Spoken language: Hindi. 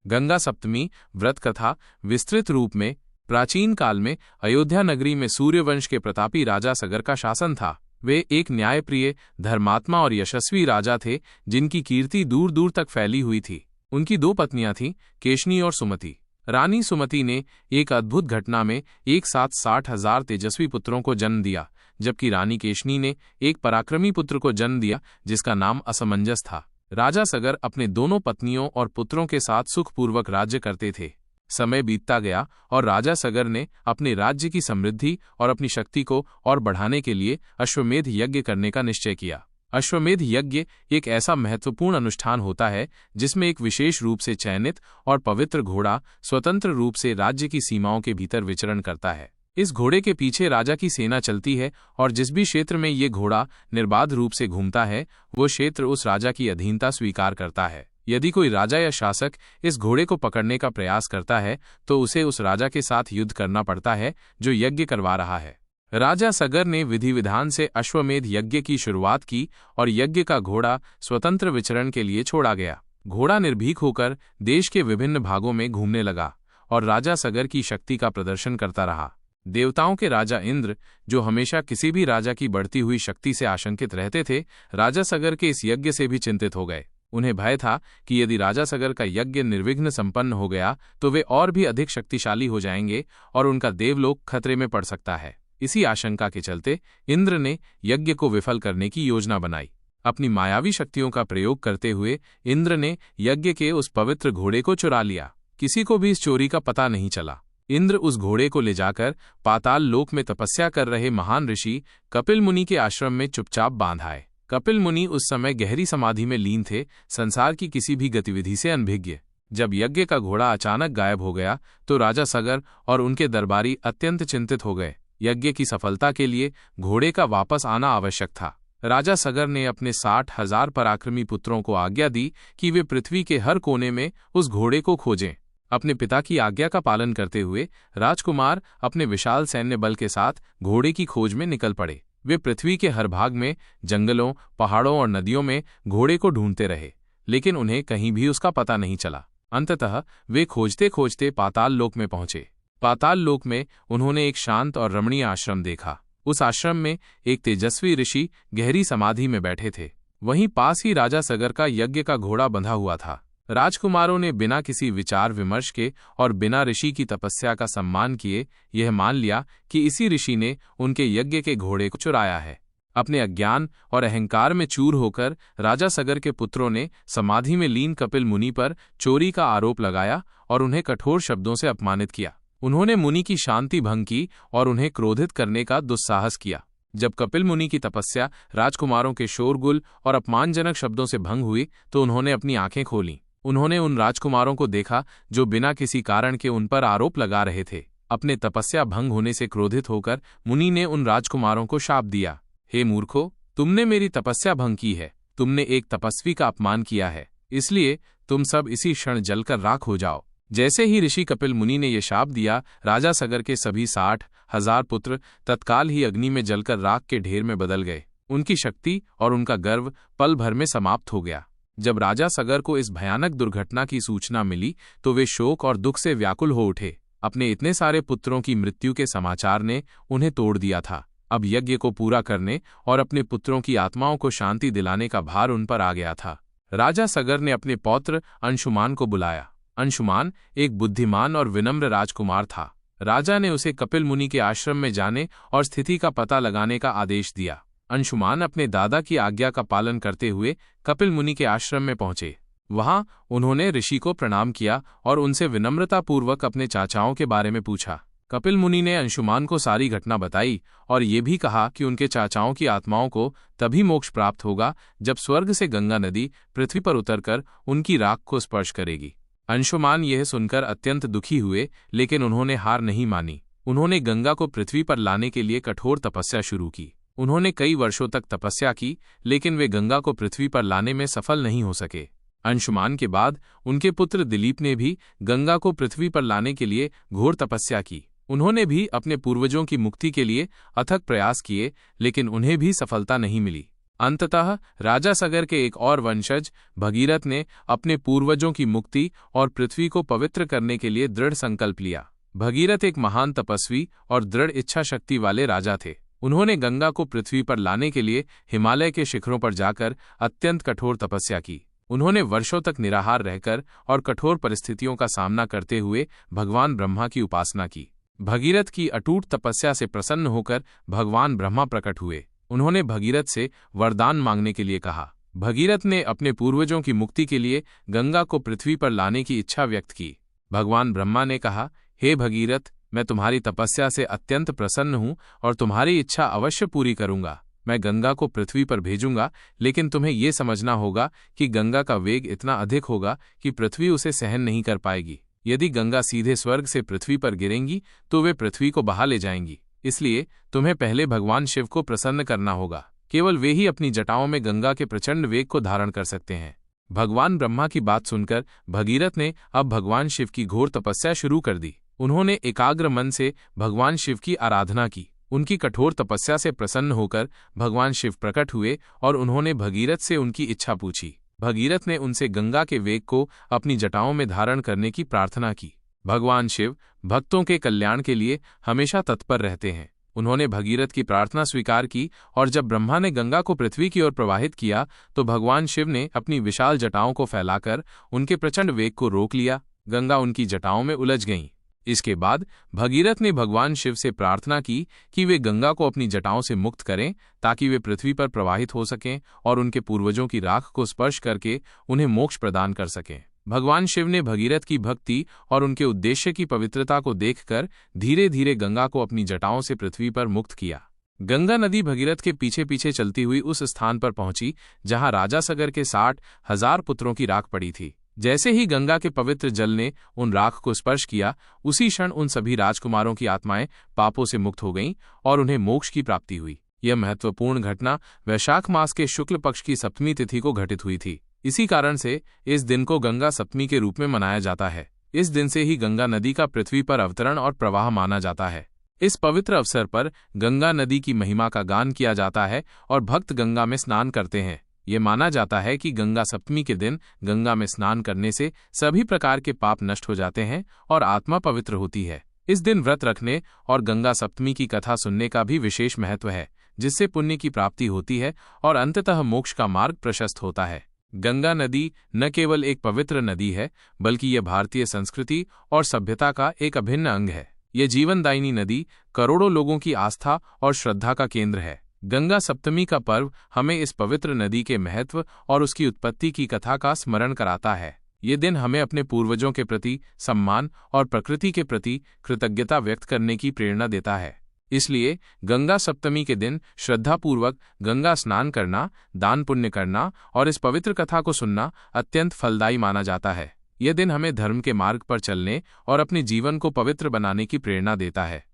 गंगा सप्तमी व्रत कथा विस्तृत रूप में प्राचीन काल में अयोध्या नगरी में सूर्यवंश के प्रतापी राजा सगर का शासन था। वे एक न्यायप्रिय, धर्मात्मा और यशस्वी राजा थे जिनकी कीर्ति दूर दूर तक फैली हुई थी। उनकी दो पत्नियां थीं, केशनी और सुमति। रानी सुमति ने एक अद्भुत घटना में एक साथ 60,000 तेजस्वी पुत्रों को जन्म दिया, जबकि रानी केशनी ने एक पराक्रमी पुत्र को जन्म दिया जिसका नाम असमंजस था। राजा सगर अपने दोनों पत्नियों और पुत्रों के साथ सुखपूर्वक राज्य करते थे। समय बीतता गया और राजा सगर ने अपने राज्य की समृद्धि और अपनी शक्ति को और बढ़ाने के लिए अश्वमेध यज्ञ करने का निश्चय किया। अश्वमेध यज्ञ एक ऐसा महत्वपूर्ण अनुष्ठान होता है जिसमें एक विशेष रूप से चयनित और पवित्र घोड़ा स्वतंत्र रूप से राज्य की सीमाओं के भीतर विचरण करता है। इस घोड़े के पीछे राजा की सेना चलती है और जिस भी क्षेत्र में ये घोड़ा निर्बाध रूप से घूमता है वो क्षेत्र उस राजा की अधीनता स्वीकार करता है। यदि कोई राजा या शासक इस घोड़े को पकड़ने का प्रयास करता है तो उसे उस राजा के साथ युद्ध करना पड़ता है जो यज्ञ करवा रहा है। राजा सगर ने विधि विधान से अश्वमेध यज्ञ की शुरुआत की और यज्ञ का घोड़ा स्वतंत्र विचरण के लिए छोड़ा गया। घोड़ा निर्भीक होकर देश के विभिन्न भागों में घूमने लगा और राजा सगर की शक्ति का प्रदर्शन करता रहा। देवताओं के राजा इंद्र, जो हमेशा किसी भी राजा की बढ़ती हुई शक्ति से आशंकित रहते थे, राजा सगर के इस यज्ञ से भी चिंतित हो गए। उन्हें भय था कि यदि राजा सगर का यज्ञ निर्विघ्न संपन्न हो गया तो वे और भी अधिक शक्तिशाली हो जाएंगे और उनका देवलोक खतरे में पड़ सकता है। इसी आशंका के चलते इंद्र ने यज्ञ को विफल करने की योजना बनाई। अपनी मायावी शक्तियों का प्रयोग करते हुए इंद्र ने यज्ञ के उस पवित्र घोड़े को चुरा लिया। किसी को भी इस चोरी का पता नहीं चला। इंद्र उस घोड़े को ले जाकर पाताल लोक में तपस्या कर रहे महान ऋषि कपिल मुनि के आश्रम में चुपचाप बांध आए। कपिल मुनि उस समय गहरी समाधि में लीन थे, संसार की किसी भी गतिविधि से अनभिज्ञ। जब यज्ञ का घोड़ा अचानक गायब हो गया तो राजा सगर और उनके दरबारी अत्यंत चिंतित हो गए। यज्ञ की सफलता के लिए घोड़े का वापस आना आवश्यक था। राजा सगर ने अपने 60,000 पराक्रमी पुत्रों को आज्ञा दी कि वे पृथ्वी के हर कोने में उस घोड़े को खोजें। अपने पिता की आज्ञा का पालन करते हुए राजकुमार अपने विशाल सैन्य बल के साथ घोड़े की खोज में निकल पड़े। वे पृथ्वी के हर भाग में, जंगलों, पहाड़ों और नदियों में घोड़े को ढूंढते रहे, लेकिन उन्हें कहीं भी उसका पता नहीं चला। अंततः वे खोजते खोजते पाताल लोक में पहुंचे। पाताल लोक में उन्होंने एक शांत और रमणीय आश्रम देखा। उस आश्रम में एक तेजस्वी ऋषि गहरी समाधि में बैठे थे। वहीं पास ही राजा सगर का यज्ञ का घोड़ा बंधा हुआ था। राजकुमारों ने बिना किसी विचार विमर्श के और बिना ऋषि की तपस्या का सम्मान किए यह मान लिया कि इसी ऋषि ने उनके यज्ञ के घोड़े को चुराया है। अपने अज्ञान और अहंकार में चूर होकर राजा सगर के पुत्रों ने समाधि में लीन कपिल मुनि पर चोरी का आरोप लगाया और उन्हें कठोर शब्दों से अपमानित किया। उन्होंने मुनि की शांति भंग की और उन्हें क्रोधित करने का दुस्साहस किया। जब कपिल मुनि की तपस्या राजकुमारों के शोरगुल और अपमानजनक शब्दों से भंग हुई तो उन्होंने अपनी आंखें खोलीं। उन्होंने उन राजकुमारों को देखा जो बिना किसी कारण के उन पर आरोप लगा रहे थे। अपने तपस्या भंग होने से क्रोधित होकर मुनि ने उन राजकुमारों को शाप दिया, हे मूर्खों, तुमने मेरी तपस्या भंग की है। तुमने एक तपस्वी का अपमान किया है, इसलिए तुम सब इसी क्षण जलकर राख हो जाओ। जैसे ही ऋषि कपिल मुनि ने यह शाप दिया, राजा सगर के सभी 60,000 पुत्र तत्काल ही अग्नि में जलकर राख के ढेर में बदल गए। उनकी शक्ति और उनका गर्व पल भर में समाप्त हो गया। जब राजा सगर को इस भयानक दुर्घटना की सूचना मिली तो वे शोक और दुख से व्याकुल हो उठे। अपने इतने सारे पुत्रों की मृत्यु के समाचार ने उन्हें तोड़ दिया था। अब यज्ञ को पूरा करने और अपने पुत्रों की आत्माओं को शांति दिलाने का भार उन पर आ गया था। राजा सगर ने अपने पौत्र अंशुमान को बुलाया। अंशुमान एक बुद्धिमान और विनम्र राजकुमार था। राजा ने उसे कपिल मुनि के आश्रम में जाने और स्थिति का पता लगाने का आदेश दिया। अंशुमान अपने दादा की आज्ञा का पालन करते हुए कपिल मुनि के आश्रम में पहुंचे। वहां उन्होंने ऋषि को प्रणाम किया और उनसे विनम्रतापूर्वक अपने चाचाओं के बारे में पूछा। कपिल मुनि ने अंशुमान को सारी घटना बताई और ये भी कहा कि उनके चाचाओं की आत्माओं को तभी मोक्ष प्राप्त होगा जब स्वर्ग से गंगा नदी पृथ्वी पर उतरकर उनकी राख को स्पर्श करेगी। अंशुमान यह सुनकर अत्यंत दुखी हुए, लेकिन उन्होंने हार नहीं मानी। उन्होंने गंगा को पृथ्वी पर लाने के लिए कठोर तपस्या शुरू की। उन्होंने कई वर्षों तक तपस्या की, लेकिन वे गंगा को पृथ्वी पर लाने में सफल नहीं हो सके। अंशुमान के बाद उनके पुत्र दिलीप ने भी गंगा को पृथ्वी पर लाने के लिए घोर तपस्या की। उन्होंने भी अपने पूर्वजों की मुक्ति के लिए अथक प्रयास किए, लेकिन उन्हें भी सफलता नहीं मिली। अंततः राजा सगर के एक और वंशज भगीरथ ने अपने पूर्वजों की मुक्ति और पृथ्वी को पवित्र करने के लिए दृढ़ संकल्प लिया। भगीरथ एक महान तपस्वी और दृढ़ इच्छा शक्ति वाले राजा थे। उन्होंने गंगा को पृथ्वी पर लाने के लिए हिमालय के शिखरों पर जाकर अत्यंत कठोर तपस्या की। उन्होंने वर्षों तक निराहार रहकर और कठोर परिस्थितियों का सामना करते हुए भगवान ब्रह्मा की उपासना की। भगीरथ की अटूट तपस्या से प्रसन्न होकर भगवान ब्रह्मा प्रकट हुए। उन्होंने भगीरथ से वरदान मांगने के लिए कहा। भगीरथ ने अपने पूर्वजों की मुक्ति के लिए गंगा को पृथ्वी पर लाने की इच्छा व्यक्त की। भगवान ब्रह्मा ने कहा, हे भगीरथ, मैं तुम्हारी तपस्या से अत्यंत प्रसन्न हूँ और तुम्हारी इच्छा अवश्य पूरी करूंगा। मैं गंगा को पृथ्वी पर भेजूंगा, लेकिन तुम्हें ये समझना होगा कि गंगा का वेग इतना अधिक होगा कि पृथ्वी उसे सहन नहीं कर पाएगी। यदि गंगा सीधे स्वर्ग से पृथ्वी पर गिरेंगी तो वे पृथ्वी को बहा ले जाएंगी। इसलिए तुम्हें पहले भगवान शिव को प्रसन्न करना होगा। केवल वे ही अपनी जटाओं में गंगा के प्रचंड वेग को धारण कर सकते हैं। भगवान ब्रह्मा की बात सुनकर भगीरथ ने अब भगवान शिव की घोर तपस्या शुरू कर दी। उन्होंने एकाग्र मन से भगवान शिव की आराधना की। उनकी कठोर तपस्या से प्रसन्न होकर भगवान शिव प्रकट हुए और उन्होंने भगीरथ से उनकी इच्छा पूछी। भगीरथ ने उनसे गंगा के वेग को अपनी जटाओं में धारण करने की प्रार्थना की। भगवान शिव भक्तों के कल्याण के लिए हमेशा तत्पर रहते हैं। उन्होंने भगीरथ की प्रार्थना स्वीकार की और जब ब्रह्मा ने गंगा को पृथ्वी की ओर प्रवाहित किया तो भगवान शिव ने अपनी विशाल जटाओं को फैलाकर उनके प्रचंड वेग को रोक लिया। गंगा उनकी जटाओं में उलझ गईं। इसके बाद भगीरथ ने भगवान शिव से प्रार्थना की कि वे गंगा को अपनी जटाओं से मुक्त करें ताकि वे पृथ्वी पर प्रवाहित हो सकें और उनके पूर्वजों की राख को स्पर्श करके उन्हें मोक्ष प्रदान कर सकें। भगवान शिव ने भगीरथ की भक्ति और उनके उद्देश्य की पवित्रता को देखकर धीरे धीरे गंगा को अपनी जटाओं से पृथ्वी पर मुक्त किया। गंगा नदी भगीरथ के पीछे पीछे चलती हुई उस स्थान पर पहुंची जहां राजा सगर के 60,000 पुत्रों की राख पड़ी थी। जैसे ही गंगा के पवित्र जल ने उन राख को स्पर्श किया, उसी क्षण उन सभी राजकुमारों की आत्माएं पापों से मुक्त हो गईं और उन्हें मोक्ष की प्राप्ति हुई। यह महत्वपूर्ण घटना वैशाख मास के शुक्ल पक्ष की सप्तमी तिथि को घटित हुई थी। इसी कारण से इस दिन को गंगा सप्तमी के रूप में मनाया जाता है। इस दिन से ही गंगा नदी का पृथ्वी पर अवतरण और प्रवाह माना जाता है। इस पवित्र अवसर पर गंगा नदी की महिमा का गान किया जाता है और भक्त गंगा में स्नान करते हैं। ये माना जाता है कि गंगा सप्तमी के दिन गंगा में स्नान करने से सभी प्रकार के पाप नष्ट हो जाते हैं और आत्मा पवित्र होती है। इस दिन व्रत रखने और गंगा सप्तमी की कथा सुनने का भी विशेष महत्व है, जिससे पुण्य की प्राप्ति होती है और अंततः मोक्ष का मार्ग प्रशस्त होता है। गंगा नदी न केवल एक पवित्र नदी है, बल्कि यह भारतीय संस्कृति और सभ्यता का एक अभिन्न अंग है। यह जीवनदायिनी नदी करोड़ों लोगों की आस्था और श्रद्धा का केंद्र है। गंगा सप्तमी का पर्व हमें इस पवित्र नदी के महत्व और उसकी उत्पत्ति की कथा का स्मरण कराता है। ये दिन हमें अपने पूर्वजों के प्रति सम्मान और प्रकृति के प्रति कृतज्ञता व्यक्त करने की प्रेरणा देता है। इसलिए गंगा सप्तमी के दिन श्रद्धापूर्वक गंगा स्नान करना, दान पुण्य करना और इस पवित्र कथा को सुनना अत्यंत फलदायी माना जाता है। यह दिन हमें धर्म के मार्ग पर चलने और अपने जीवन को पवित्र बनाने की प्रेरणा देता है।